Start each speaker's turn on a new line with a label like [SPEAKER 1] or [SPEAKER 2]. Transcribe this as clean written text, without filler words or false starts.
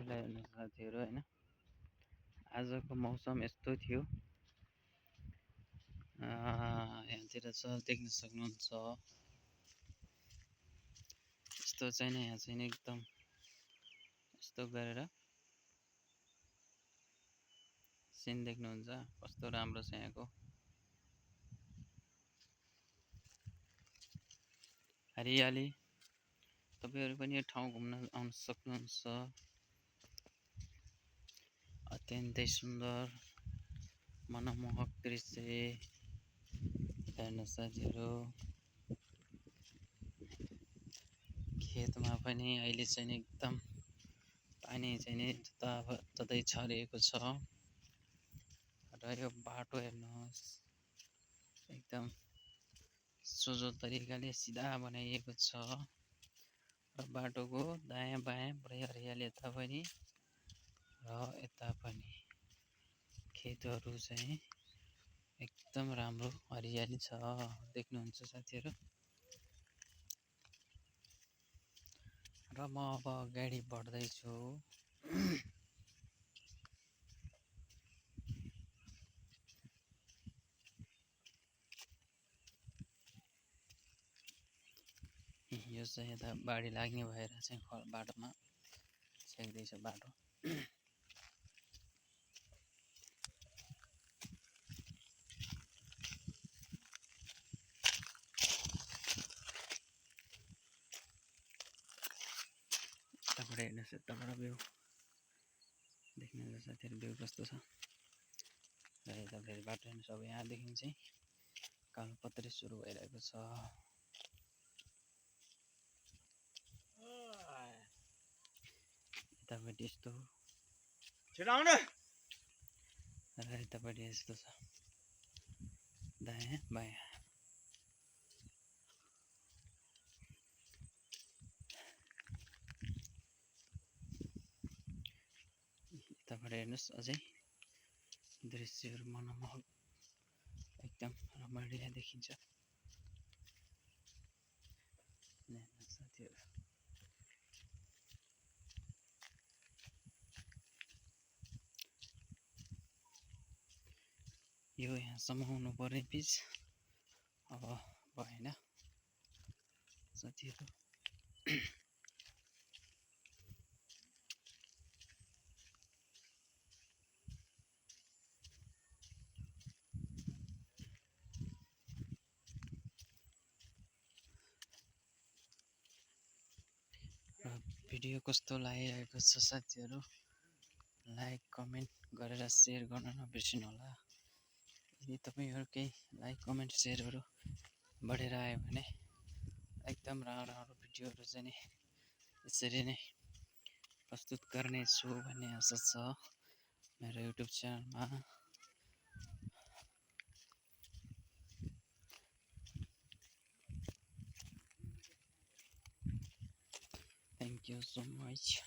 [SPEAKER 1] साथीहरूलाई हेर्नु साथीहरू होइन आजको मौसम यस्तो थियो यहाँतिर छ देख्न सक्नुहुन्छ यस्तो चाहिँ नि यहाँ चाहिँ नि एकदम यस्तो गरेर सिन देख्नुहुन्छ कस्तो राम्रो छ यहाँको हरियाली तपाईहरु पनि यो ठाउँ घुम्न आउन सक्नुहुन्छ अत्यन्तै सुन्दर मनमोहक दृश्य हेर्न साथीहरु खेतमा पनि अहिले चाहिँ एकदम पानी चाहिँ जताततै छरिएको छ र यो बाटो हेर्नुहोस् एकदम सोझो तरिकाले सिधा बनाइएको छ र बाटोको दायाँ बायाँ पुरै हरियाली यता पनि र यता पनि खेतहरू चाहिँ एकदम राम्रो हरियाली छ देख्नुहुन्छ साथीहरु र म अब अगाडि बढ्दै छु यो चाहिँ यता बाढी लाग्ने भएर चाहिँ बाटोमा छेक्दैछ बाटो यताबाट हेर्नुहोस् यताबाट भ्यू देख्नुहुन्छ साथीहरु भ्यू कस्तो छ र यता फेरि बाटो हेर्नुहोस् अब यहाँदेखि चाहिँ कालोपत्री सुरु भइरहेको छ यतापट्टि यस्तो छिटो आउनु र यतापट्टि यस्तो छ दायाँ बायाँ यताबाट हेर्नुहोस् अझै दृश्यहरू मनमोहक एकदम रमणीय देखिन्छ साथीहरु यो यहाँसम्म हुनु पर्ने पिच अब भएन साथीहरु भिडियो कस्तो लागिरहेको छ साथीहरु लाइक कमेन्ट गरेर शेयर गर्न नबिर्सिनु होला यदि तपाईहरुकै लाइक कमेन्ट शेयरहरु बढेर आयो भने एकदम राम्रो भिडियोहरु चाहिँ नि यसरी नै प्रस्तुत गर्ने छु भन्ने आशा छ मेरो युट्युब च्यानलमा Thank you so much.